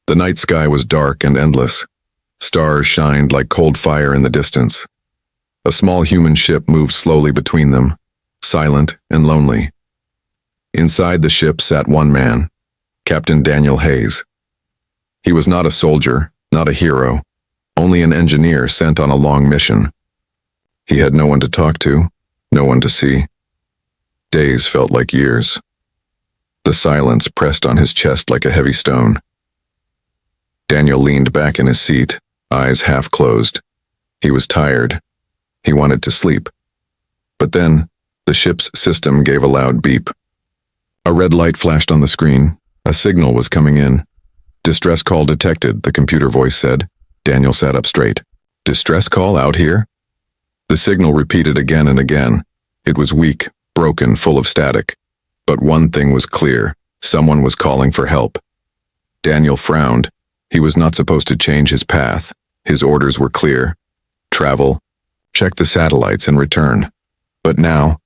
The night sky was dark and endless. Stars shined like cold fire in the distance. A small human ship moved slowly between them, silent and lonely. Inside the ship sat one man, Captain Daniel Hayes. He was not a soldier, not a hero, only an engineer sent on a long mission. He had no one to talk to, no one to see. Days felt like years. The silence pressed on his chest like a heavy stone. Daniel leaned back in his seat, eyes half closed. He was tired. He wanted to sleep. But then, the ship's system gave a loud beep. A red light flashed on the screen. A signal was coming in. "Distress call detected," the computer voice said. Daniel sat up straight. "Distress call out here?" The signal repeated again and again. It was weak, broken, full of static. But one thing was clear. Someone was calling for help. Daniel frowned. He was not supposed to change his path. His orders were clear. Travel, check the satellites and return. But now,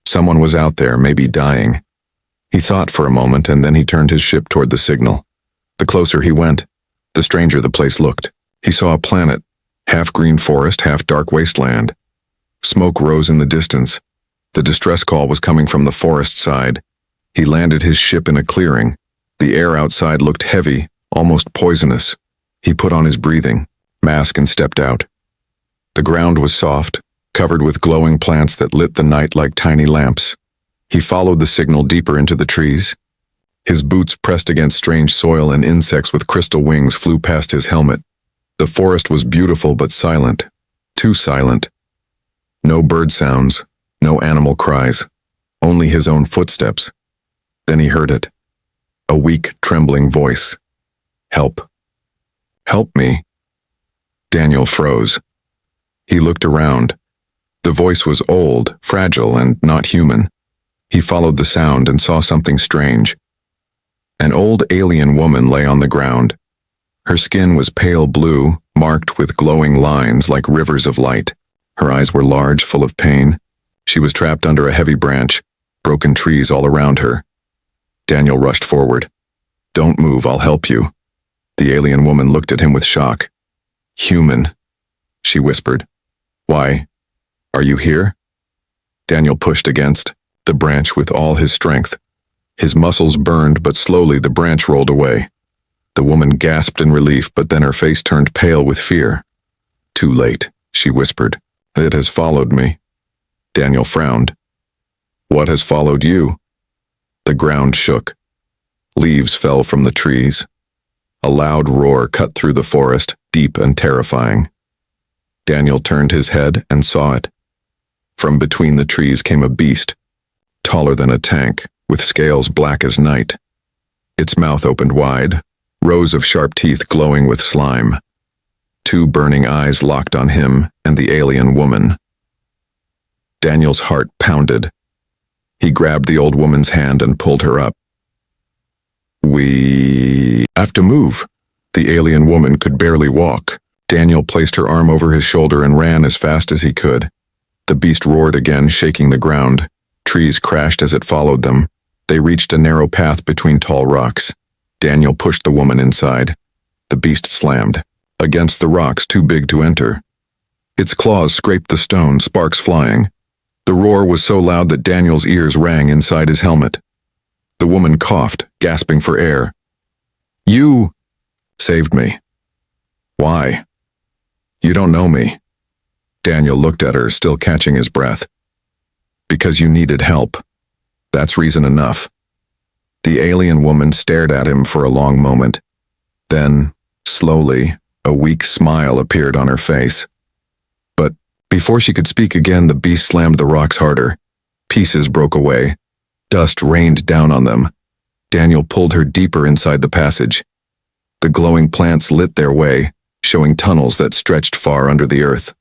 someone was out there, maybe dying. He thought for a moment and then he turned his ship toward the signal. The closer he went, the stranger the place looked. He saw a planet, half green forest, half dark wasteland. Smoke rose in the distance. The distress call was coming from the forest side. He landed his ship in a clearing. The air outside looked heavy, almost poisonous. He put on his breathing mask and stepped out. The ground was soft, covered with glowing plants that lit the night like tiny lamps. He followed the signal deeper into the trees. His boots pressed against strange soil and insects with crystal wings flew past his helmet. The forest was beautiful but silent, too silent. No bird sounds, no animal cries, only his own footsteps. Then he heard it. A weak, trembling voice. "Help. Help me." Daniel froze. He looked around. The voice was old, fragile, and not human. He followed the sound and saw something strange. An old alien woman lay on the ground. Her skin was pale blue, marked with glowing lines like rivers of light. Her eyes were large, full of pain. She was trapped under a heavy branch, broken trees all around her. Daniel rushed forward. "Don't move, I'll help you." The alien woman looked at him with shock. "Human," she whispered. "Why? Are you here?" Daniel pushed against the branch with all his strength. His muscles burned, but slowly the branch rolled away. The woman gasped in relief, but then her face turned pale with fear. "Too late," she whispered. "It has followed me." Daniel frowned. "What has followed you?" The ground shook. Leaves fell from the trees. A loud roar cut through the forest, deep and terrifying. Daniel turned his head and saw it. From between the trees came a beast, taller than a tank, with scales black as night. Its mouth opened wide, rows of sharp teeth glowing with slime. Two burning eyes locked on him and the alien woman. Daniel's heart pounded. He grabbed the old woman's hand and pulled her up. "We have to move." The alien woman could barely walk. Daniel placed her arm over his shoulder and ran as fast as he could. The beast roared again, shaking the ground. Trees crashed as it followed them. They reached a narrow path between tall rocks. Daniel pushed the woman inside. The beast slammed against the rocks too big to enter. Its claws scraped the stone, sparks flying. The roar was so loud that Daniel's ears rang inside his helmet. The woman coughed, gasping for air. "You saved me." "Why?" "You don't know me." Daniel looked at her, still catching his breath. "Because you needed help. That's reason enough." The alien woman stared at him for a long moment. Then, slowly, a weak smile appeared on her face. But before she could speak again, the beast slammed the rocks harder. Pieces broke away. Dust rained down on them. Daniel pulled her deeper inside the passage. The glowing plants lit their way, showing tunnels that stretched far under the earth.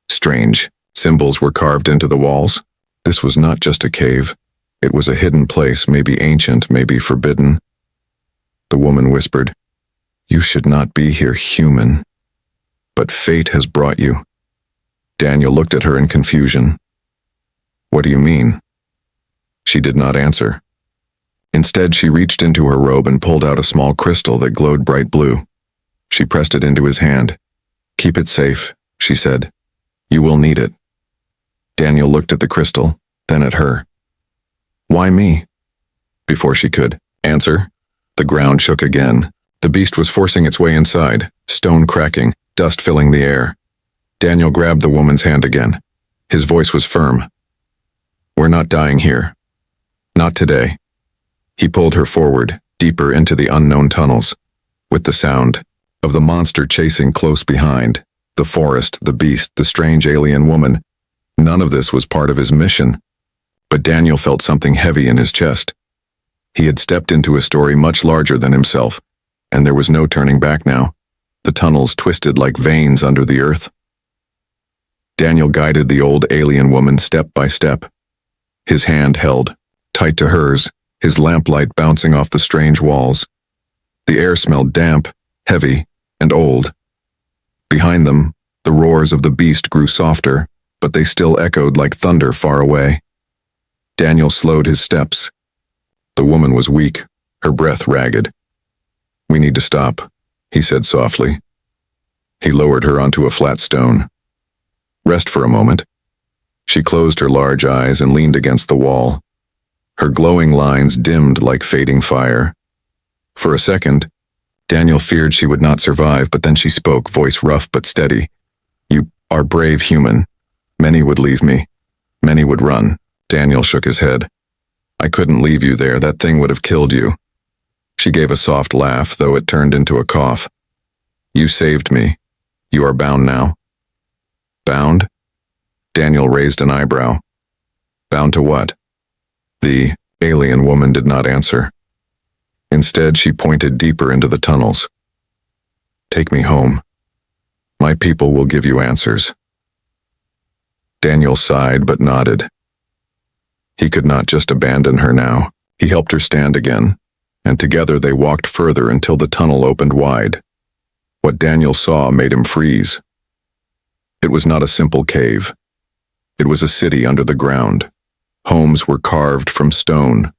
Strange, symbols were carved into the walls. This was not just a cave. It was a hidden place, maybe ancient, maybe forbidden. The woman whispered, "You should not be here, human. But fate has brought you." Daniel looked at her in confusion. "What do you mean?" She did not answer. Instead, she reached into her robe and pulled out a small crystal that glowed bright blue. She pressed it into his hand. "Keep it safe," she said. "You will need it." Daniel looked at the crystal, then at her. "Why me?" Before she could answer, the ground shook again. The beast was forcing its way inside, stone cracking, dust filling the air. Daniel grabbed the woman's hand again. His voice was firm. "We're not dying here. Not today." He pulled her forward, deeper into the unknown tunnels, with the sound of the monster chasing close behind, the forest, the beast, the strange alien woman. None of this was part of his mission, but Daniel felt something heavy in his chest. He had stepped into a story much larger than himself, and there was no turning back now. The tunnels twisted like veins under the earth. Daniel guided the old alien woman step by step, his hand held tight to hers, his lamplight bouncing off the strange walls. The air smelled damp, heavy, and old. Behind them, the roars of the beast grew softer, but they still echoed like thunder far away. Daniel slowed his steps. The woman was weak, her breath ragged. "We need to stop," he said softly. He lowered her onto a flat stone. "Rest for a moment." She closed her large eyes and leaned against the wall. Her glowing lines dimmed like fading fire. For a second, Daniel feared she would not survive, but then she spoke, voice rough but steady. "You are brave human. Many would leave me. Many would run." Daniel shook his head. "I couldn't leave you there. That thing would have killed you." She gave a soft laugh, though it turned into a cough. "You saved me. You are bound now." "Bound?" Daniel raised an eyebrow. "Bound to what?" The alien woman did not answer. Instead, she pointed deeper into the tunnels. "Take me home. My people will give you answers." Daniel sighed but nodded. He could not just abandon her now. He helped her stand again, and together they walked further until the tunnel opened wide. What Daniel saw made him freeze. It was not a simple cave. It was a city under the ground. Homes were carved from stone.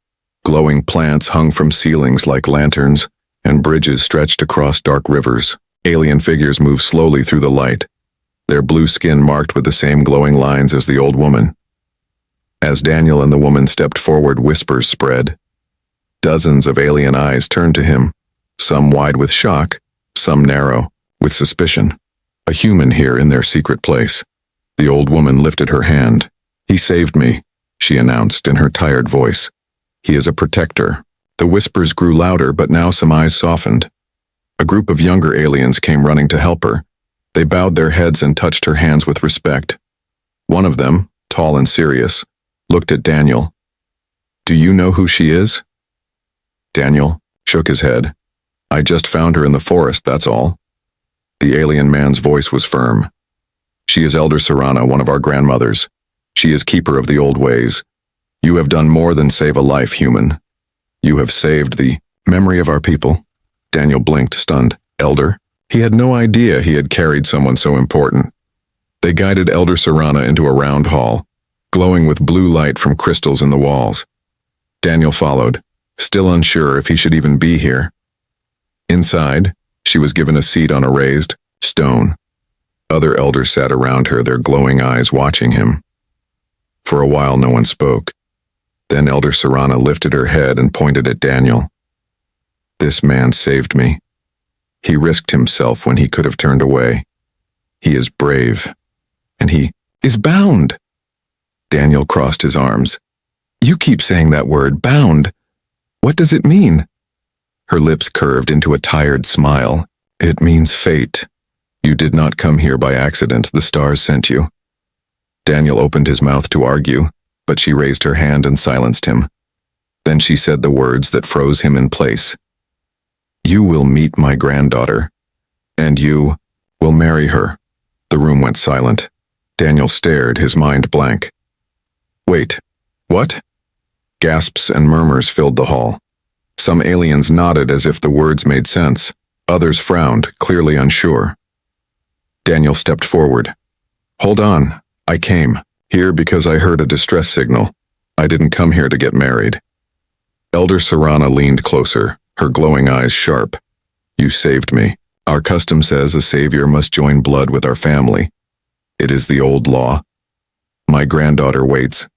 Glowing plants hung from ceilings like lanterns, and bridges stretched across dark rivers. Alien figures moved slowly through the light, their blue skin marked with the same glowing lines as the old woman. As Daniel and the woman stepped forward, whispers spread. Dozens of alien eyes turned to him, some wide with shock, some narrow with suspicion. A human here in their secret place. The old woman lifted her hand. "He saved me," she announced in her tired voice. "He is a protector." The whispers grew louder, but now some eyes softened. A group of younger aliens came running to help her. They bowed their heads and touched her hands with respect. One of them, tall and serious, looked at Daniel. "Do you know who she is?" Daniel shook his head. "I just found her in the forest, that's all." The alien man's voice was firm. "She is Elder Serana, one of our grandmothers. She is keeper of the old ways. You have done more than save a life, human. You have saved the memory of our people." Daniel blinked, stunned. "Elder?" He had no idea he had carried someone so important. They guided Elder Serana into a round hall, glowing with blue light from crystals in the walls. Daniel followed, still unsure if he should even be here. Inside, she was given a seat on a raised stone. Other elders sat around her, their glowing eyes watching him. For a while, no one spoke. Then Elder Serana lifted her head and pointed at Daniel. "This man saved me. He risked himself when he could have turned away. He is brave, and he is bound." Daniel crossed his arms. "You keep saying that word, bound. What does it mean?" Her lips curved into a tired smile. "It means fate. You did not come here by accident. The stars sent you." Daniel opened his mouth to argue, but she raised her hand and silenced him. Then she said the words that froze him in place. "You will meet my granddaughter, and you will marry her." The room went silent. Daniel stared, his mind blank. "Wait, what?" Gasps and murmurs filled the hall. Some aliens nodded as if the words made sense. Others frowned, clearly unsure. Daniel stepped forward. "Hold on. I came here because I heard a distress signal. I didn't come here to get married." Elder Serana leaned closer, her glowing eyes sharp. You saved me. Our custom says a savior must join blood with our family. It is the old law. My granddaughter waits.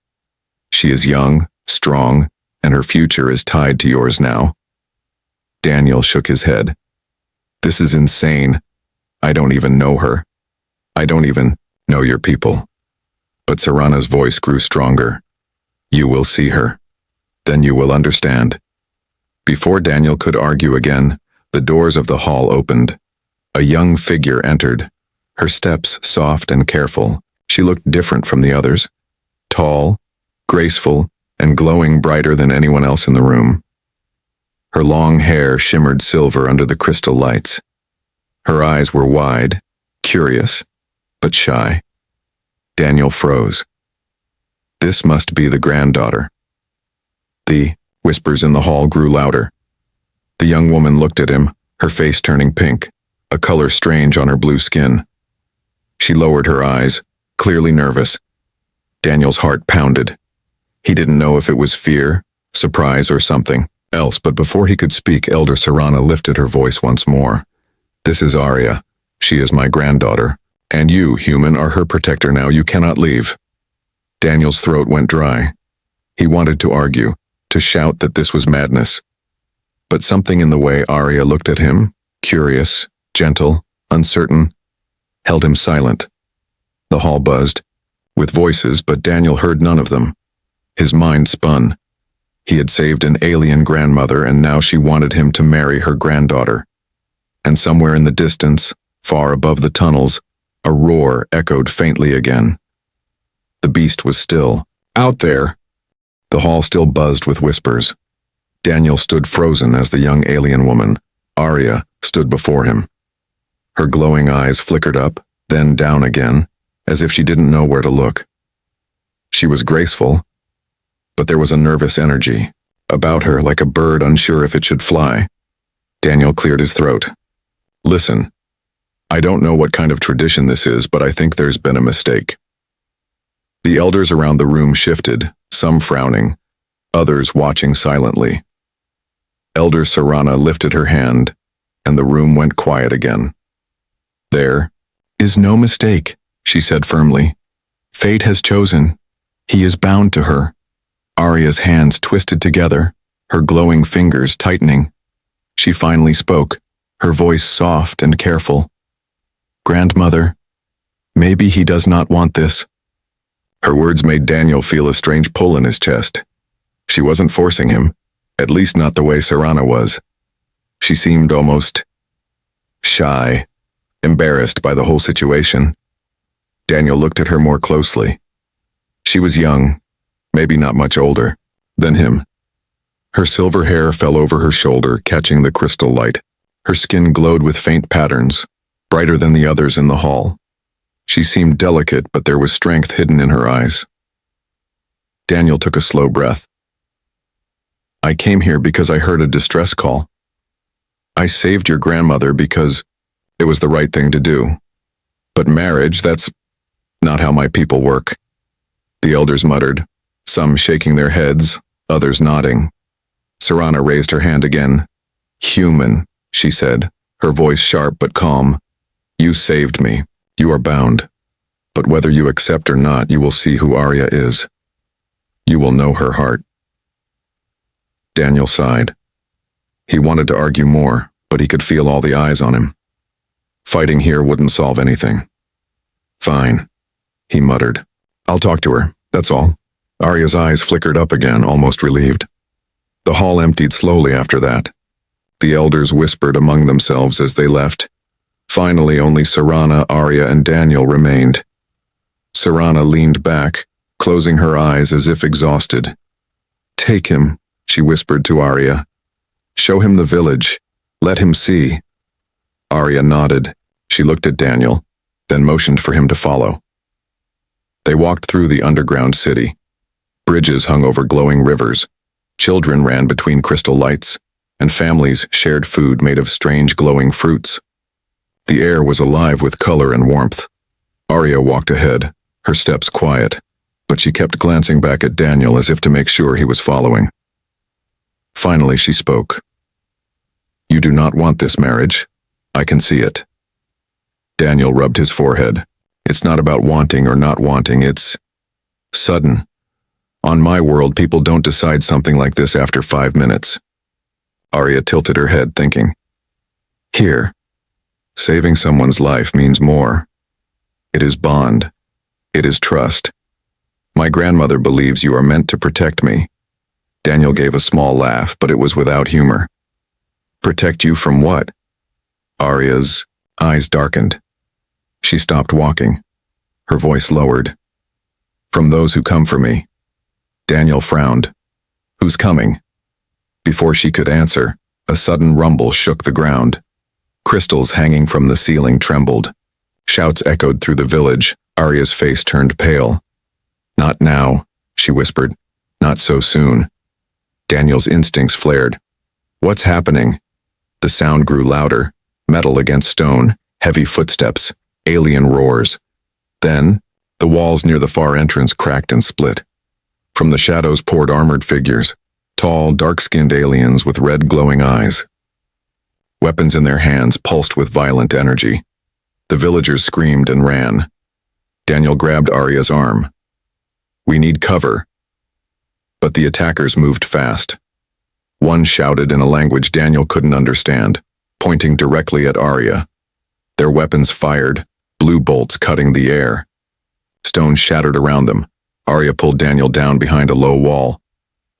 She is young, strong, and her future is tied to yours now. Daniel shook his head. This is insane. I don't even know her. I don't even know your people. But Serana's voice grew stronger. You will see her. Then you will understand. Before Daniel could argue again, the doors of the hall opened. A young figure entered, her steps soft and careful. She looked different from the others. Tall, graceful, and glowing brighter than anyone else in the room. Her long hair shimmered silver under the crystal lights. Her eyes were wide, curious, but shy. Daniel froze. This must be the granddaughter. The whispers in the hall grew louder. The young woman looked at him, her face turning pink, a color strange on her blue skin. She lowered her eyes, clearly nervous. Daniel's heart pounded. He didn't know if it was fear, surprise, or something else, but before he could speak, Elder Serana lifted her voice once more. This is Arya. She is my granddaughter. And you, human, are her protector now. You cannot leave. Daniel's throat went dry. He wanted to argue, to shout that this was madness. But something in the way Arya looked at him, curious, gentle, uncertain, held him silent. The hall buzzed, with voices, but Daniel heard none of them. His mind spun. He had saved an alien grandmother, and now she wanted him to marry her granddaughter. And somewhere in the distance, far above the tunnels, a roar echoed faintly again. The beast was still. Out there! The hall still buzzed with whispers. Daniel stood frozen as the young alien woman, Arya, stood before him. Her glowing eyes flickered up, then down again, as if she didn't know where to look. She was graceful, but there was a nervous energy about her, like a bird unsure if it should fly. Daniel cleared his throat. Listen, I don't know what kind of tradition this is, but I think there's been a mistake. The elders around the room shifted, some frowning, others watching silently. Elder Serana lifted her hand, and the room went quiet again. There is no mistake, she said firmly. Fate has chosen. He is bound to her. Arya's hands twisted together, her glowing fingers tightening. She finally spoke, her voice soft and careful. Grandmother, maybe he does not want this. Her words made Daniel feel a strange pull in his chest. She wasn't forcing him, at least not the way Serana was. She seemed almost shy, embarrassed by the whole situation. Daniel looked at her more closely. She was young, maybe not much older, than him. Her silver hair fell over her shoulder, catching the crystal light. Her skin glowed with faint patterns, brighter than the others in the hall. She seemed delicate, but there was strength hidden in her eyes. Daniel took a slow breath. I came here because I heard a distress call. I saved your grandmother because it was the right thing to do. But marriage, that's not how my people work. The elders muttered, some shaking their heads, others nodding. Serana raised her hand again. Human, she said, her voice sharp but calm. You saved me. You are bound. But whether you accept or not, you will see who Arya is. You will know her heart. Daniel sighed. He wanted to argue more, but he could feel all the eyes on him. Fighting here wouldn't solve anything. Fine, he muttered. I'll talk to her, that's all. Arya's eyes flickered up again, almost relieved. The hall emptied slowly after that. The elders whispered among themselves as they left. Finally, only Serana, Arya, and Daniel remained. Serana leaned back, closing her eyes as if exhausted. Take him, she whispered to Arya. Show him the village. Let him see. Arya nodded. She looked at Daniel, then motioned for him to follow. They walked through the underground city. Bridges hung over glowing rivers. Children ran between crystal lights, and families shared food made of strange glowing fruits. The air was alive with color and warmth. Arya walked ahead, her steps quiet, but she kept glancing back at Daniel as if to make sure he was following. Finally, she spoke. You do not want this marriage. I can see it. Daniel rubbed his forehead. It's not about wanting or not wanting, it's sudden. On my world, people don't decide something like this after 5 minutes. Arya tilted her head, thinking. Here, saving someone's life means more. It is bond. It is trust. My grandmother believes you are meant to protect me. Daniel gave a small laugh, but it was without humor. Protect you from what? Arya's eyes darkened. She stopped walking. Her voice lowered. From those who come for me. Daniel frowned. Who's coming? Before she could answer, a sudden rumble shook the ground. Crystals hanging from the ceiling trembled. Shouts echoed through the village. Arya's face turned pale. Not now, she whispered. Not so soon. Daniel's instincts flared. What's happening? The sound grew louder. Metal against stone, heavy footsteps, alien roars. Then, the walls near the far entrance cracked and split. From the shadows poured armored figures, tall, dark-skinned aliens with red glowing eyes. Weapons in their hands pulsed with violent energy. The villagers screamed and ran. Daniel grabbed Arya's arm. We need cover. But the attackers moved fast. One shouted in a language Daniel couldn't understand, pointing directly at Arya. Their weapons fired, blue bolts cutting the air. Stone shattered around them. Arya pulled Daniel down behind a low wall.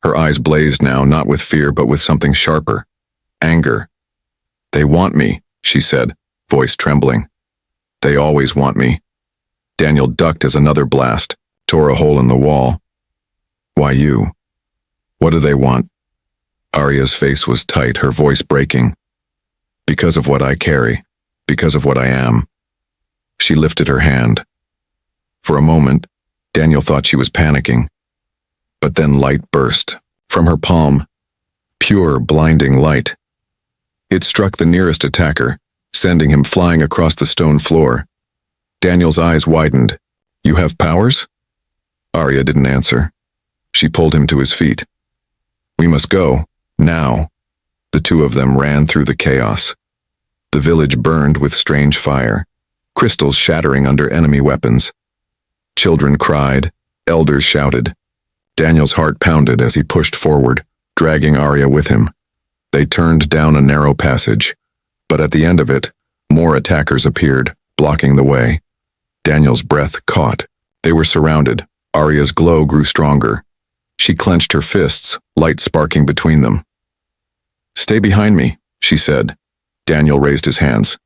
Her eyes blazed now, not with fear, but with something sharper. Anger. They want me, she said, voice trembling. They always want me. Daniel ducked as another blast tore a hole in the wall. Why you? What do they want? Arya's face was tight, her voice breaking. Because of what I carry. Because of what I am. She lifted her hand. For a moment, Daniel thought she was panicking. But then light burst from her palm. Pure, blinding light. It struck the nearest attacker, sending him flying across the stone floor. Daniel's eyes widened. You have powers? Arya didn't answer. She pulled him to his feet. We must go, now. The two of them ran through the chaos. The village burned with strange fire, crystals shattering under enemy weapons. Children cried, elders shouted. Daniel's heart pounded as he pushed forward, dragging Arya with him. They turned down a narrow passage, but at the end of it, more attackers appeared, blocking the way. Daniel's breath caught. They were surrounded. Arya's glow grew stronger. She clenched her fists, light sparking between them. Stay behind me, she said. Daniel raised his hands.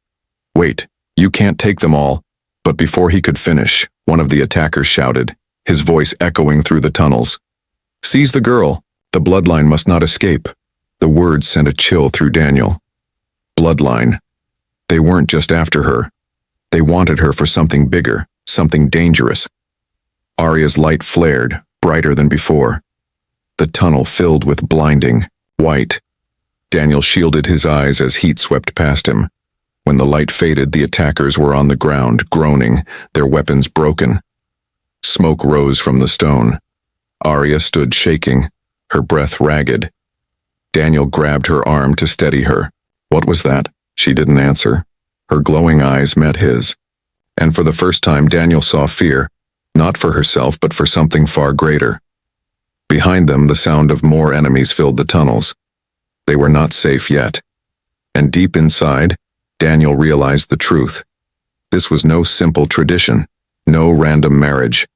Wait, you can't take them all. But before he could finish, one of the attackers shouted, his voice echoing through the tunnels. Seize the girl. The bloodline must not escape. The words sent a chill through Daniel. Bloodline. They weren't just after her. They wanted her for something bigger, something dangerous. Arya's light flared, brighter than before. The tunnel filled with blinding, white. Daniel shielded his eyes as heat swept past him. When the light faded, the attackers were on the ground, groaning, their weapons broken. Smoke rose from the stone. Arya stood shaking, her breath ragged. Daniel grabbed her arm to steady her. What was that? She didn't answer. Her glowing eyes met his. And for the first time, Daniel saw fear, not for herself, but for something far greater. Behind them, the sound of more enemies filled the tunnels. They were not safe yet. And deep inside, Daniel realized the truth. This was no simple tradition, no random marriage.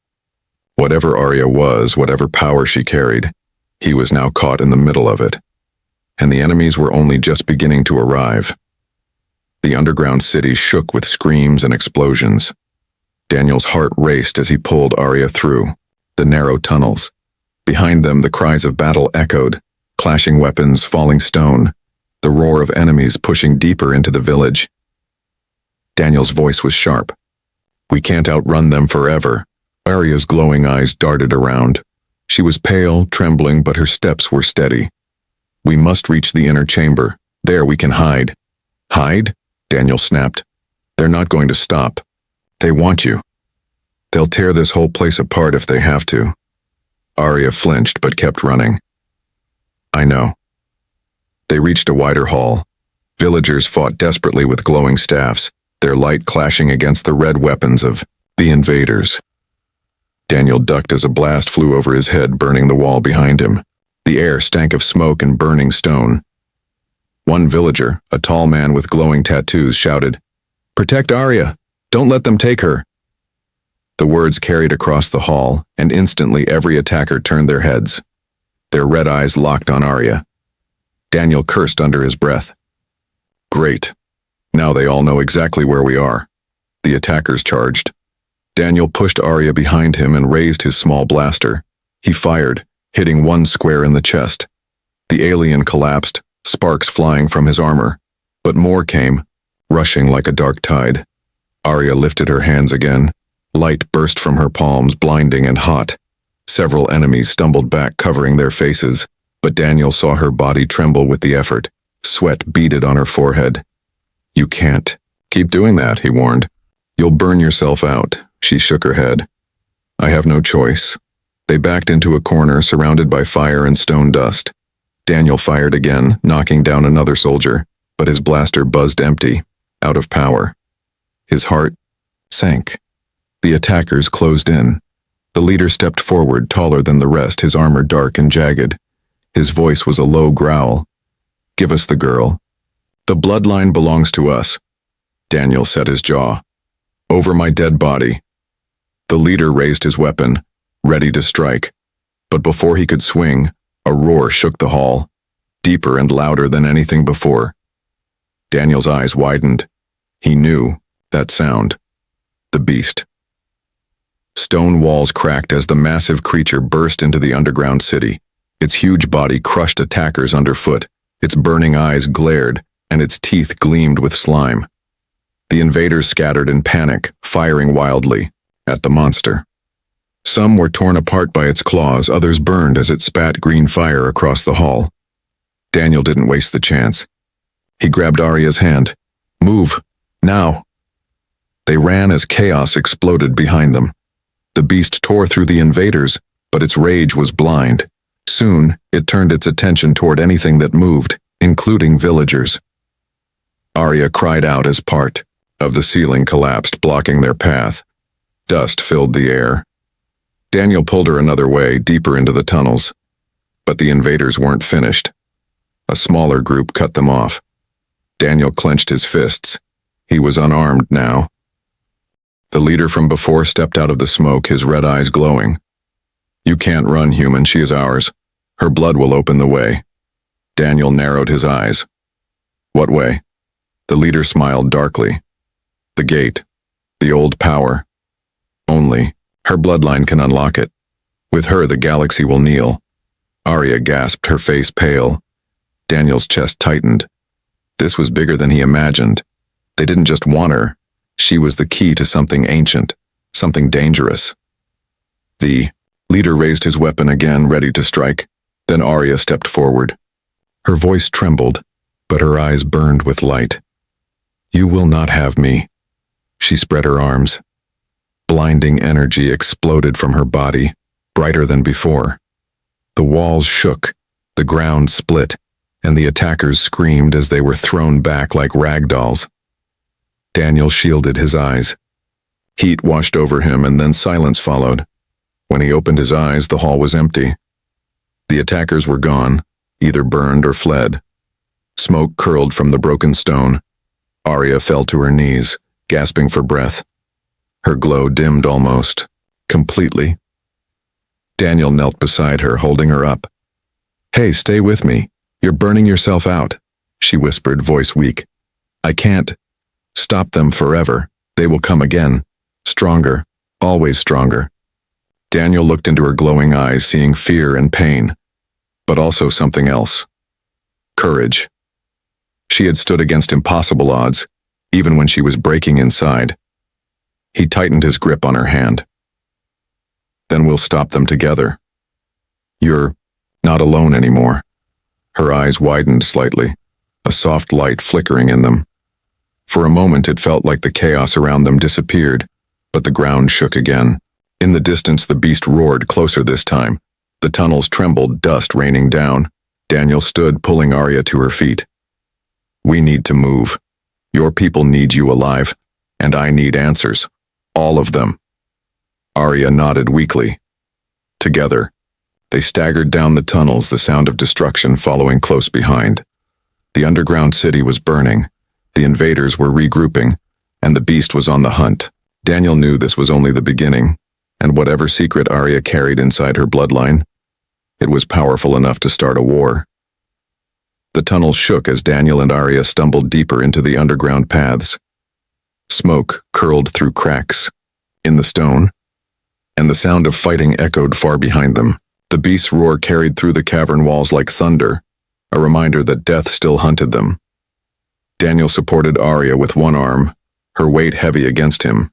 Whatever Arya was, whatever power she carried, he was now caught in the middle of it. And the enemies were only just beginning to arrive. The underground city shook with screams and explosions. Daniel's heart raced as he pulled Arya through the narrow tunnels. Behind them, the cries of battle echoed, clashing weapons, falling stone, the roar of enemies pushing deeper into the village. Daniel's voice was sharp. We can't outrun them forever. Arya's glowing eyes darted around. She was pale, trembling, but her steps were steady. We must reach the inner chamber. There we can hide. Hide? Daniel snapped. They're not going to stop. They want you. They'll tear this whole place apart if they have to. Arya flinched but kept running. I know. They reached a wider hall. Villagers fought desperately with glowing staffs, their light clashing against the red weapons of the invaders. Daniel ducked as a blast flew over his head, burning the wall behind him. The air stank of smoke and burning stone. One villager, a tall man with glowing tattoos, shouted, "Protect Arya! Don't let them take her!" The words carried across the hall, and instantly every attacker turned their heads. Their red eyes locked on Arya. Daniel cursed under his breath. Great. Now they all know exactly where we are. The attackers charged. Daniel pushed Arya behind him and raised his small blaster. He fired, hitting one square in the chest. The alien collapsed, sparks flying from his armor. But more came, rushing like a dark tide. Arya lifted her hands again. Light burst from her palms, blinding and hot. Several enemies stumbled back, covering their faces, but Daniel saw her body tremble with the effort. Sweat beaded on her forehead. "You can't. Keep doing that," he warned. "You'll burn yourself out." She shook her head. "I have no choice." They backed into a corner surrounded by fire and stone dust. Daniel fired again, knocking down another soldier, but his blaster buzzed empty, out of power. His heart sank. The attackers closed in. The leader stepped forward, taller than the rest, his armor dark and jagged. His voice was a low growl. "Give us the girl. The bloodline belongs to us." Daniel set his jaw. "Over my dead body." The leader raised his weapon, ready to strike. But before he could swing, a roar shook the hall, deeper and louder than anything before. Daniel's eyes widened. He knew that sound. The beast. Stone walls cracked as the massive creature burst into the underground city. Its huge body crushed attackers underfoot. Its burning eyes glared, and its teeth gleamed with slime. The invaders scattered in panic, firing wildly at the monster. Some were torn apart by its claws, others burned as it spat green fire across the hall. Daniel didn't waste the chance. He grabbed Arya's hand. "Move, now." They ran as chaos exploded behind them. The beast tore through the invaders, but its rage was blind. Soon, it turned its attention toward anything that moved, including villagers. Arya cried out as part of the ceiling collapsed, blocking their path. Dust filled the air. Daniel pulled her another way, deeper into the tunnels. But the invaders weren't finished. A smaller group cut them off. Daniel clenched his fists. He was unarmed now. The leader from before stepped out of the smoke, his red eyes glowing. "You can't run, human. She is ours. Her blood will open the way." Daniel narrowed his eyes. "What way?" The leader smiled darkly. "The gate. The old power. Only her bloodline can unlock it. With her, the galaxy will kneel." Arya gasped, her face pale. Daniel's chest tightened. This was bigger than he imagined. They didn't just want her. She was the key to something ancient, something dangerous. The leader raised his weapon again, ready to strike. Then Arya stepped forward. Her voice trembled, but her eyes burned with light. "You will not have me." She spread her arms. Blinding energy exploded from her body, brighter than before. The walls shook, the ground split, and the attackers screamed as they were thrown back like rag dolls. Daniel shielded his eyes. Heat washed over him, and then silence followed. When he opened his eyes, the hall was empty. The attackers were gone, either burned or fled. Smoke curled from the broken stone. Arya fell to her knees, gasping for breath. Her glow dimmed almost, completely. Daniel knelt beside her, holding her up. "Hey, stay with me. You're burning yourself out," she whispered, voice weak. "I can't stop them forever. They will come again. Stronger, always stronger." Daniel looked into her glowing eyes, seeing fear and pain, but also something else. Courage. She had stood against impossible odds, even when she was breaking inside. He tightened his grip on her hand. "Then we'll stop them together. You're not alone anymore." Her eyes widened slightly, a soft light flickering in them. For a moment it felt like the chaos around them disappeared, but the ground shook again. In the distance the beast roared, closer this time. The tunnels trembled, dust raining down. Daniel stood, pulling Arya to her feet. We need to move. Your people need you alive, and I need answers. All of them. Arya nodded weakly. Together, they staggered down the tunnels, the sound of destruction following close behind. The underground city was burning, the invaders were regrouping, and the beast was on the hunt. Daniel knew this was only the beginning, and whatever secret Arya carried inside her bloodline, it was powerful enough to start a war. The tunnels shook as Daniel and Arya stumbled deeper into the underground paths. Smoke curled through cracks in the stone, and the sound of fighting echoed far behind them. The beast's roar carried through the cavern walls like thunder, a reminder that death still hunted them. Daniel supported Arya with one arm, her weight heavy against him.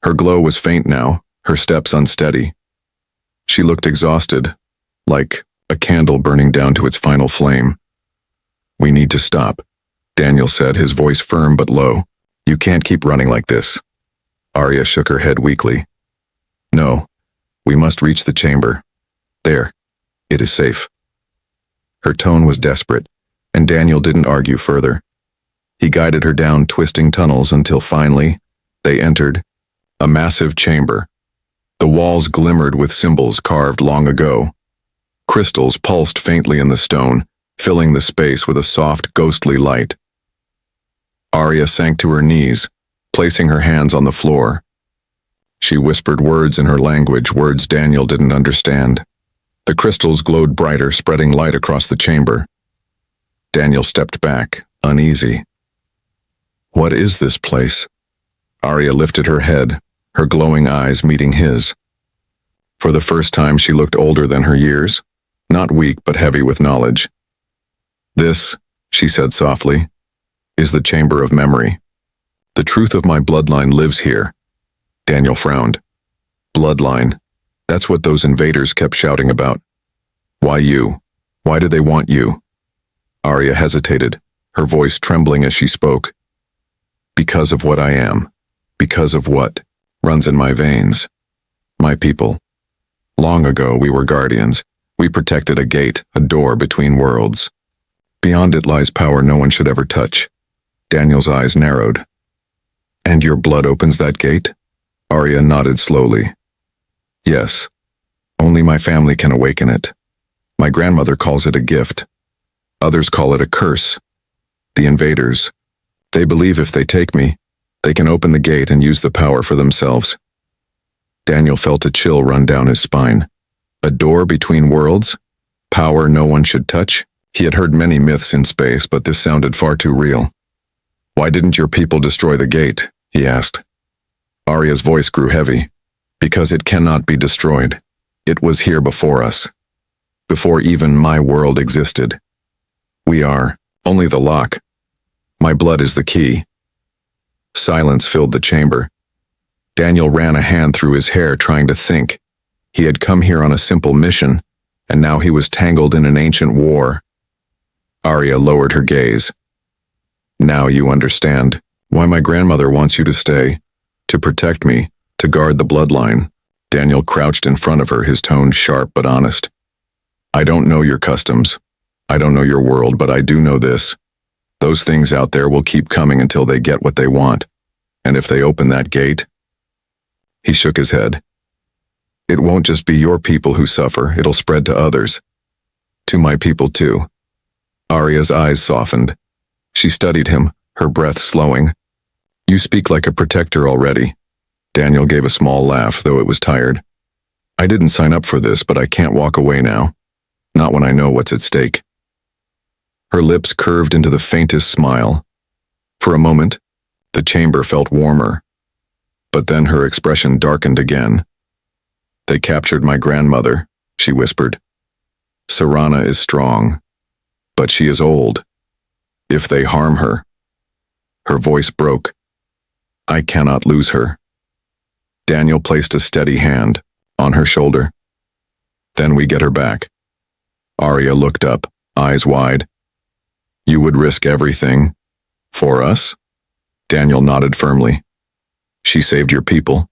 Her glow was faint now, her steps unsteady. She looked exhausted, like a candle burning down to its final flame. We need to stop, Daniel said, his voice firm but low. You can't keep running like this. Arya shook her head weakly. No, we must reach the chamber. There, it is safe. Her tone was desperate, and Daniel didn't argue further. He guided her down twisting tunnels until finally, they entered a massive chamber. The walls glimmered with symbols carved long ago. Crystals pulsed faintly in the stone, filling the space with a soft, ghostly light. Arya sank to her knees, placing her hands on the floor. She whispered words in her language, words Daniel didn't understand. The crystals glowed brighter, spreading light across the chamber. Daniel stepped back, uneasy. What is this place? Arya lifted her head, her glowing eyes meeting his. For the first time, she looked older than her years, not weak but heavy with knowledge. This, she said softly, is the chamber of memory. The truth of my bloodline lives here. Daniel frowned. Bloodline. That's what those invaders kept shouting about. Why you? Why do they want you? Arya hesitated, her voice trembling as she spoke. Because of what I am. Because of what runs in my veins. My people. Long ago, we were guardians. We protected a gate, a door between worlds. Beyond it lies power no one should ever touch. Daniel's eyes narrowed. And your blood opens that gate? Arya nodded slowly. Yes. Only my family can awaken it. My grandmother calls it a gift. Others call it a curse. The invaders. They believe if they take me, they can open the gate and use the power for themselves. Daniel felt a chill run down his spine. A door between worlds? Power no one should touch? He had heard many myths in space, but this sounded far too real. Why didn't your people destroy the gate? He asked. Arya's voice grew heavy. Because it cannot be destroyed. It was here before us. Before even my world existed. We are only the lock. My blood is the key. Silence filled the chamber. Daniel ran a hand through his hair, trying to think. He had come here on a simple mission, and now he was tangled in an ancient war. Arya lowered her gaze. Now you understand why my grandmother wants you to stay. To protect me, to guard the bloodline. Daniel crouched in front of her, his tone sharp but honest. I don't know your customs. I don't know your world, but I do know this. Those things out there will keep coming until they get what they want. And if they open that gate... He shook his head. It won't just be your people who suffer, it'll spread to others. To my people too. Arya's eyes softened. She studied him, her breath slowing. You speak like a protector already. Daniel gave a small laugh, though it was tired. I didn't sign up for this, but I can't walk away now. Not when I know what's at stake. Her lips curved into the faintest smile. For a moment, the chamber felt warmer. But then her expression darkened again. They captured my grandmother, she whispered. Serana is strong, but she is old. If they harm her... Her voice broke. I cannot lose her. Daniel placed a steady hand on her shoulder. Then we get her back. Arya looked up, eyes wide. You would risk everything? For us? Daniel nodded firmly. She saved your people.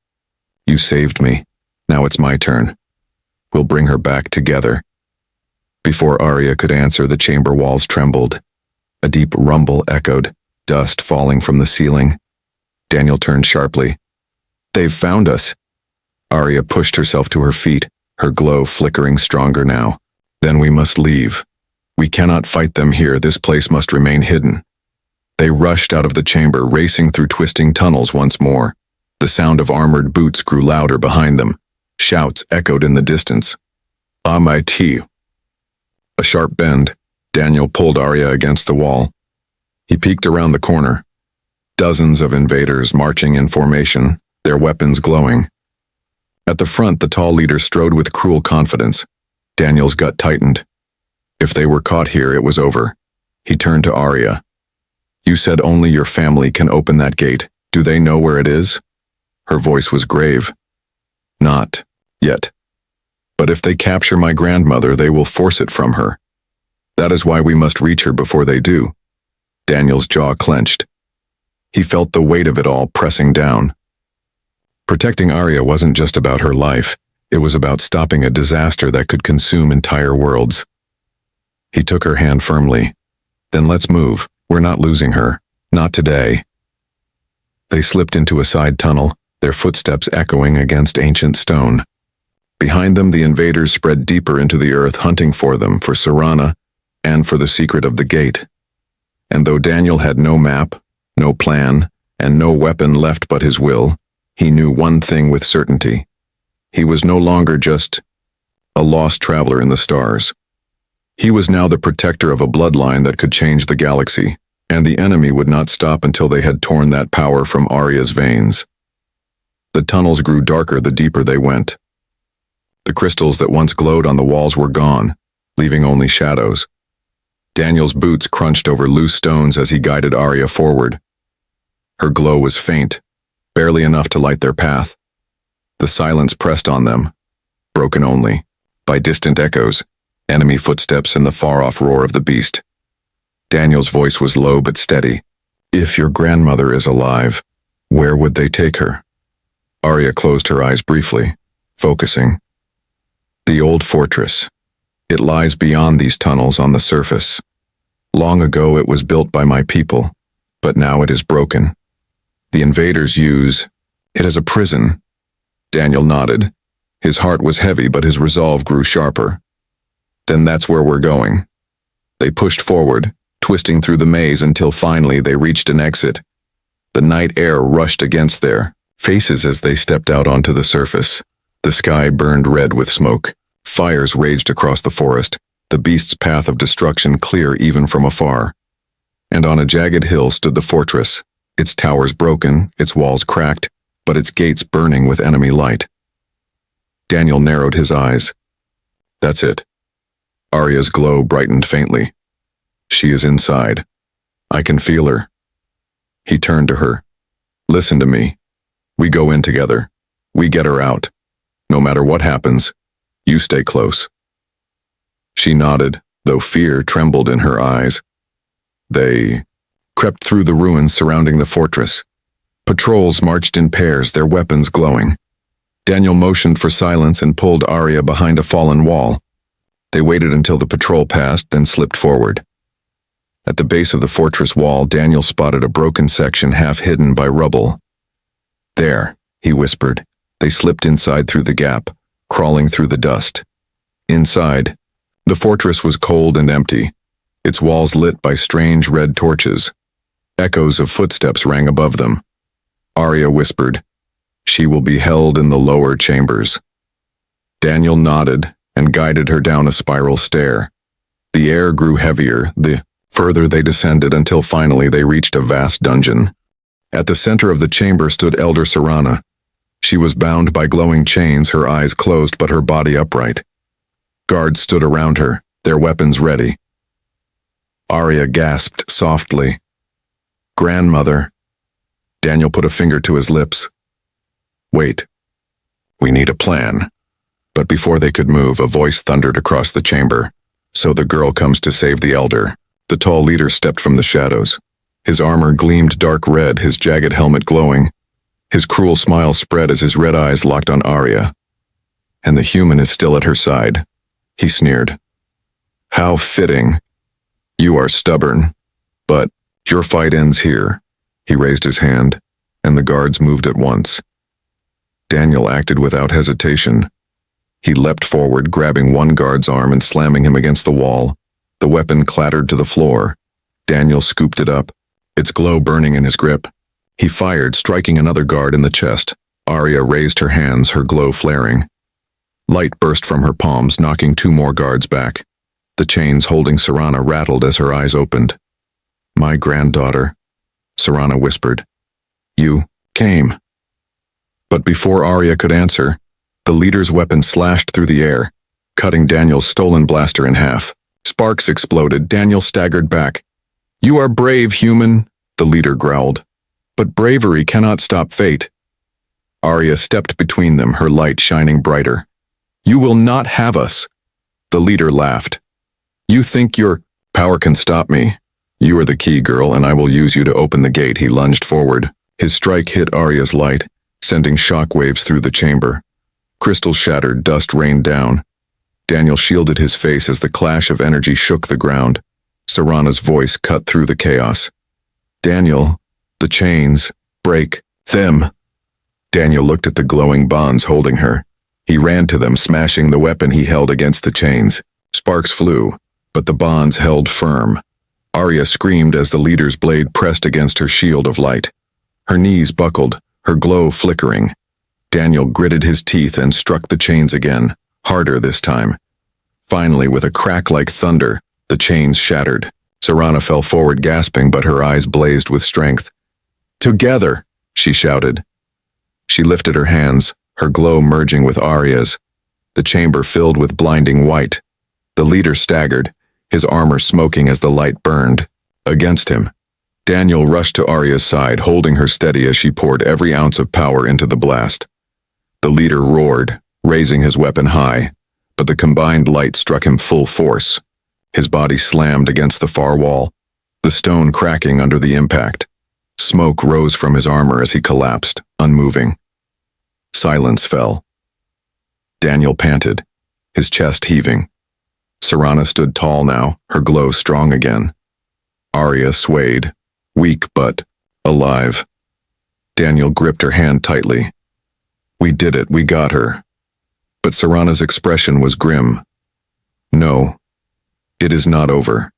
You saved me. Now it's my turn. We'll bring her back together. Before Arya could answer, the chamber walls trembled. A deep rumble echoed, dust falling from the ceiling. Daniel turned sharply. "They've found us." Arya pushed herself to her feet, her glow flickering stronger now. "Then we must leave. We cannot fight them here. This place must remain hidden." They rushed out of the chamber, racing through twisting tunnels once more. The sound of armored boots grew louder behind them. Shouts echoed in the distance. "Ah, my tea." A sharp bend. Daniel pulled Arya against the wall. He peeked around the corner. Dozens of invaders marching in formation, their weapons glowing. At the front, the tall leader strode with cruel confidence. Daniel's gut tightened. If they were caught here, it was over. He turned to Arya. "You said only your family can open that gate. Do they know where it is?" Her voice was grave. "Not yet. But if they capture my grandmother, they will force it from her. That is why we must reach her before they do." Daniel's jaw clenched. He felt the weight of it all pressing down. Protecting Arya wasn't just about her life. It was about stopping a disaster that could consume entire worlds. He took her hand firmly. "Then let's move. We're not losing her. Not today." They slipped into a side tunnel, their footsteps echoing against ancient stone. Behind them, the invaders spread deeper into the earth, hunting for them, for Serana, and for the secret of the gate. And though Daniel had no map, no plan, and no weapon left but his will, he knew one thing with certainty. He was no longer just a lost traveler in the stars. He was now the protector of a bloodline that could change the galaxy, and the enemy would not stop until they had torn that power from Arya's veins. The tunnels grew darker the deeper they went. The crystals that once glowed on the walls were gone, leaving only shadows. Daniel's boots crunched over loose stones as he guided Arya forward. Her glow was faint, barely enough to light their path. The silence pressed on them, broken only by distant echoes, enemy footsteps, and the far-off roar of the beast. Daniel's voice was low but steady. "If your grandmother is alive, where would they take her?" Arya closed her eyes briefly, focusing. "The old fortress. It lies beyond these tunnels on the surface. Long ago it was built by my people, but now it is broken. The invaders use it as a prison." Daniel nodded. His heart was heavy, but his resolve grew sharper. "Then that's where we're going." They pushed forward, twisting through the maze until finally they reached an exit. The night air rushed against their faces as they stepped out onto the surface. The sky burned red with smoke. Fires raged across the forest, the beast's path of destruction clear even from afar. And on a jagged hill stood the fortress, its towers broken, its walls cracked, but its gates burning with enemy light. Daniel narrowed his eyes. "That's it." Arya's glow brightened faintly. "She is inside. I can feel her." He turned to her. "Listen to me. We go in together. We get her out. No matter what happens, you stay close." She nodded, though fear trembled in her eyes. They crept through the ruins surrounding the fortress. Patrols marched in pairs, their weapons glowing. Daniel motioned for silence and pulled Arya behind a fallen wall. They waited until the patrol passed, then slipped forward. At the base of the fortress wall, Daniel spotted a broken section half hidden by rubble. "There," he whispered. They slipped inside through the gap, crawling through the dust. Inside, the fortress was cold and empty, its walls lit by strange red torches. Echoes of footsteps rang above them. Arya whispered, "She will be held in the lower chambers." Daniel nodded and guided her down a spiral stair. The air grew heavier, the further they descended, until finally they reached a vast dungeon. At the center of the chamber stood Elder Serana. She was bound by glowing chains, her eyes closed but her body upright. Guards stood around her, their weapons ready. Arya gasped softly. "Grandmother." Daniel put a finger to his lips. "Wait. We need a plan." But before they could move, a voice thundered across the chamber. "So the girl comes to save the elder." The tall leader stepped from the shadows. His armor gleamed dark red, his jagged helmet glowing. His cruel smile spread as his red eyes locked on Arya. "And the human is still at her side," he sneered. How fitting. You are stubborn, but your fight ends here. He raised his hand, and the guards moved at once. Daniel acted without hesitation. He leapt forward, grabbing one guard's arm and slamming him against the wall. The weapon clattered to the floor. Daniel scooped it up, its glow burning in his grip. He fired, striking another guard in the chest. Arya raised her hands, her glow flaring. Light burst from her palms, knocking two more guards back. The chains holding Serana rattled as her eyes opened. "My granddaughter," Serana whispered. "You came." But before Arya could answer, the leader's weapon slashed through the air, cutting Daniel's stolen blaster in half. Sparks exploded. Daniel staggered back. "You are brave, human," the leader growled. "But bravery cannot stop fate." Arya stepped between them, her light shining brighter. "You will not have us." The leader laughed. "You think your power can stop me? You are the key, girl, and I will use you to open the gate." He lunged forward. His strike hit Arya's light, sending shockwaves through the chamber. Crystals shattered, dust rained down. Daniel shielded his face as the clash of energy shook the ground. Serana's voice cut through the chaos. "Daniel, the chains, break them." Daniel looked at the glowing bonds holding her. He ran to them, smashing the weapon he held against the chains. Sparks flew, but the bonds held firm. Arya screamed as the leader's blade pressed against her shield of light. Her knees buckled, her glow flickering. Daniel gritted his teeth and struck the chains again, harder this time. Finally, with a crack like thunder, the chains shattered. Serana fell forward gasping, but her eyes blazed with strength. "Together!" she shouted. She lifted her hands, her glow merging with Arya's. The chamber filled with blinding white. The leader staggered, his armor smoking as the light burned. Against him, Daniel rushed to Arya's side, holding her steady as she poured every ounce of power into the blast. The leader roared, raising his weapon high, but the combined light struck him full force. His body slammed against the far wall, the stone cracking under the impact. Smoke rose from his armor as he collapsed, unmoving. Silence fell. Daniel panted, his chest heaving. Serana stood tall now, her glow strong again. Arya swayed, weak but alive. Daniel gripped her hand tightly. "We did it, we got her." But Serana's expression was grim. "No, it is not over.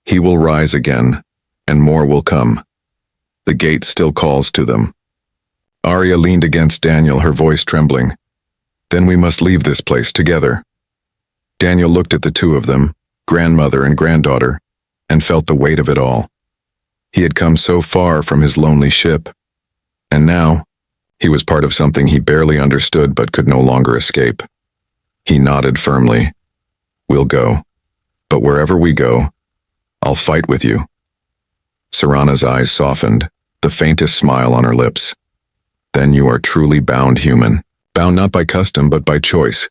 He will rise again, and more will come. The gate still calls to them." Arya leaned against Daniel, her voice trembling. "Then we must leave this place together." Daniel looked at the two of them, grandmother and granddaughter, and felt the weight of it all. He had come so far from his lonely ship, and now he was part of something he barely understood but could no longer escape. He nodded firmly. "We'll go. But wherever we go, I'll fight with you." Serana's eyes softened, the faintest smile on her lips. "Then you are truly bound, human. Bound not by custom but by choice."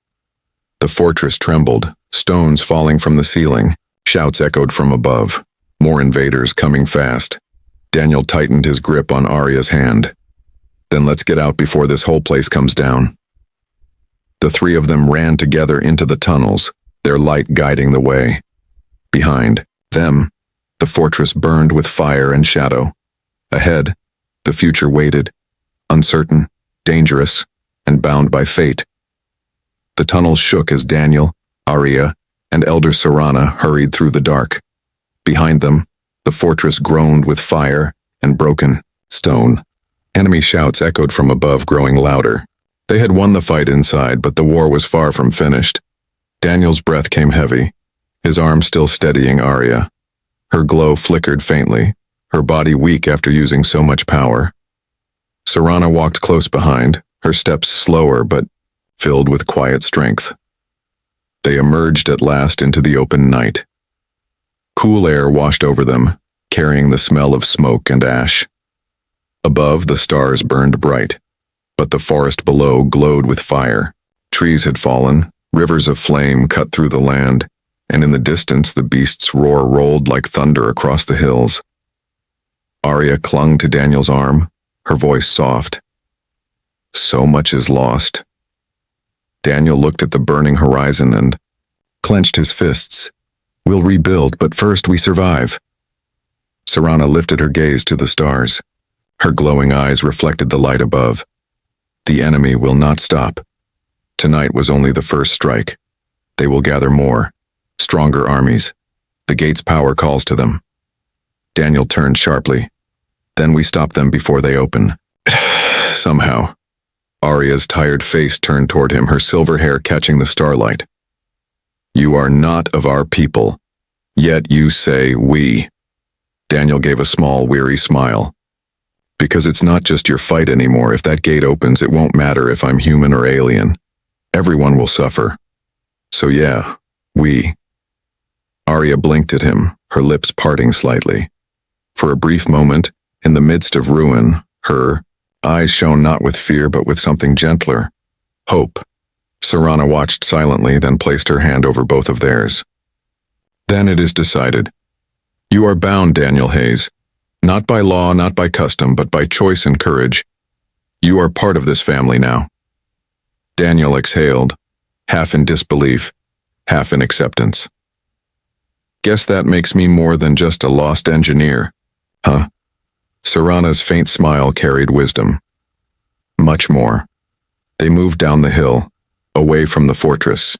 The fortress trembled, stones falling from the ceiling. Shouts echoed from above. More invaders coming fast. Daniel tightened his grip on Arya's hand. "Then let's get out before this whole place comes down." The three of them ran together into the tunnels, their light guiding the way. Behind them, the fortress burned with fire and shadow. Ahead, the future waited, uncertain, dangerous, and bound by fate. The tunnels shook as Daniel, Arya, and Elder Serana hurried through the dark. Behind them, the fortress groaned with fire and broken stone. Enemy shouts echoed from above, growing louder. They had won the fight inside, but the war was far from finished. Daniel's breath came heavy, his arm still steadying Arya. Her glow flickered faintly, her body weak after using so much power. Serana walked close behind, her steps slower but filled with quiet strength. They emerged at last into the open night. Cool air washed over them, carrying the smell of smoke and ash. Above, the stars burned bright, but the forest below glowed with fire. Trees had fallen, rivers of flame cut through the land, and in the distance the beast's roar rolled like thunder across the hills. Arya clung to Daniel's arm, her voice soft. "So much is lost." Daniel looked at the burning horizon and clenched his fists. We'll rebuild, but first we survive. Serana lifted her gaze to the stars. Her glowing eyes reflected the light above. The enemy will not stop. Tonight was only the first strike. They will gather more, stronger armies. The gate's power calls to them. Daniel turned sharply. Then we stop them before they open. Somehow. Arya's tired face turned toward him, her silver hair catching the starlight. You are not of our people, yet you say we. Daniel gave a small, weary smile. Because it's not just your fight anymore. If that gate opens, it won't matter if I'm human or alien. Everyone will suffer. So yeah, we. Arya blinked at him, her lips parting slightly. For a brief moment, in the midst of ruin, her eyes shone not with fear but with something gentler. Hope. Serana watched silently, then placed her hand over both of theirs. Then it is decided. You are bound, Daniel Hayes. Not by law, not by custom, but by choice and courage. You are part of this family now. Daniel exhaled, half in disbelief, half in acceptance. Guess that makes me more than just a lost engineer, huh? Serana's faint smile carried wisdom. Much more. They moved down the hill, away from the fortress.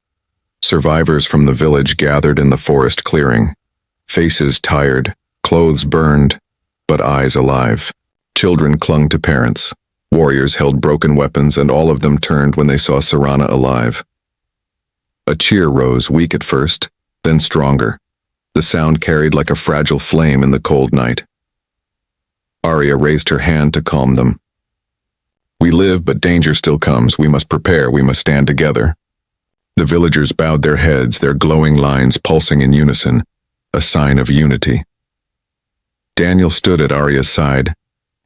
Survivors from the village gathered in the forest clearing, faces tired, clothes burned, but eyes alive. Children clung to parents. Warriors held broken weapons, and all of them turned when they saw Serana alive. A cheer rose, weak at first, then stronger. The sound carried like a fragile flame in the cold night. Arya raised her hand to calm them. We live, but danger still comes. We must prepare. We must stand together. The villagers bowed their heads, their glowing lines pulsing in unison, a sign of unity. Daniel stood at Arya's side,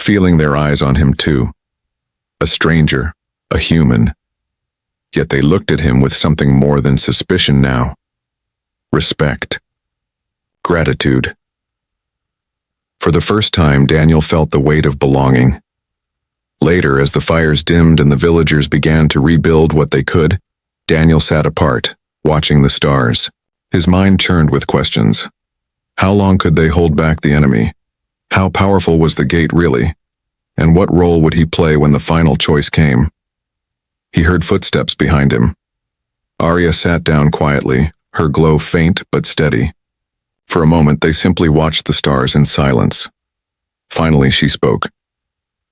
feeling their eyes on him too. A stranger, a human. Yet they looked at him with something more than suspicion now. Respect. Gratitude. For the first time, Daniel felt the weight of belonging. Later, as the fires dimmed and the villagers began to rebuild what they could, Daniel sat apart, watching the stars. His mind churned with questions. How long could they hold back the enemy? How powerful was the gate really? And what role would he play when the final choice came? He heard footsteps behind him. Arya sat down quietly, her glow faint but steady. For a moment, they simply watched the stars in silence. Finally, she spoke.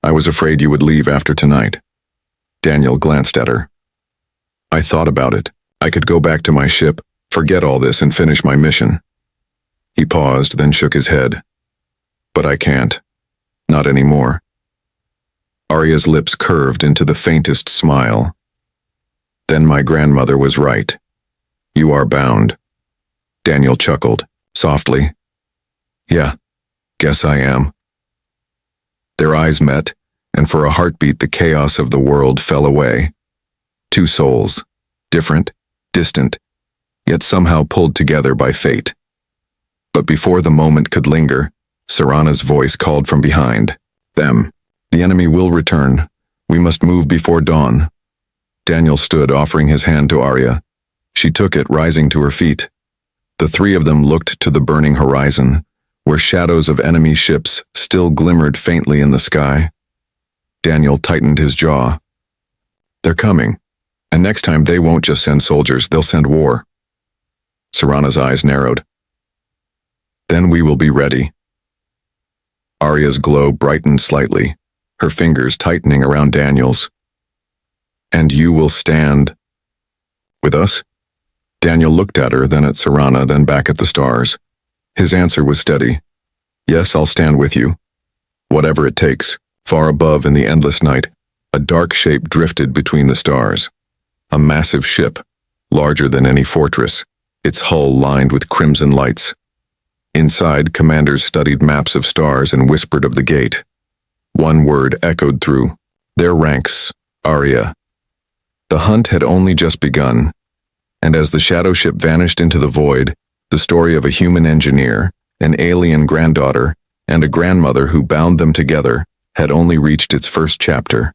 I was afraid you would leave after tonight. Daniel glanced at her. I thought about it. I could go back to my ship, forget all this, and finish my mission. He paused, then shook his head. But I can't. Not anymore. Arya's lips curved into the faintest smile. Then my grandmother was right. You are bound. Daniel chuckled, softly. Yeah, guess I am. Their eyes met, and for a heartbeat the chaos of the world fell away. Two souls, different, distant, yet somehow pulled together by fate. But before the moment could linger, Serana's voice called from behind. Them. The enemy will return. We must move before dawn. Daniel stood, offering his hand to Arya. She took it, rising to her feet. The three of them looked to the burning horizon, where shadows of enemy ships still glimmered faintly in the sky. Daniel tightened his jaw. They're coming, and next time they won't just send soldiers, they'll send war. Serana's eyes narrowed. Then we will be ready. Arya's glow brightened slightly, her fingers tightening around Daniel's. And you will stand with us? Daniel looked at her, then at Serana, then back at the stars. His answer was steady. Yes, I'll stand with you. Whatever it takes. Far above in the endless night, a dark shape drifted between the stars. A massive ship, larger than any fortress, its hull lined with crimson lights. Inside, commanders studied maps of stars and whispered of the gate. One word echoed through their ranks, Arya. The hunt had only just begun, and as the shadow ship vanished into the void, the story of a human engineer, an alien granddaughter, and a grandmother who bound them together had only reached its first chapter.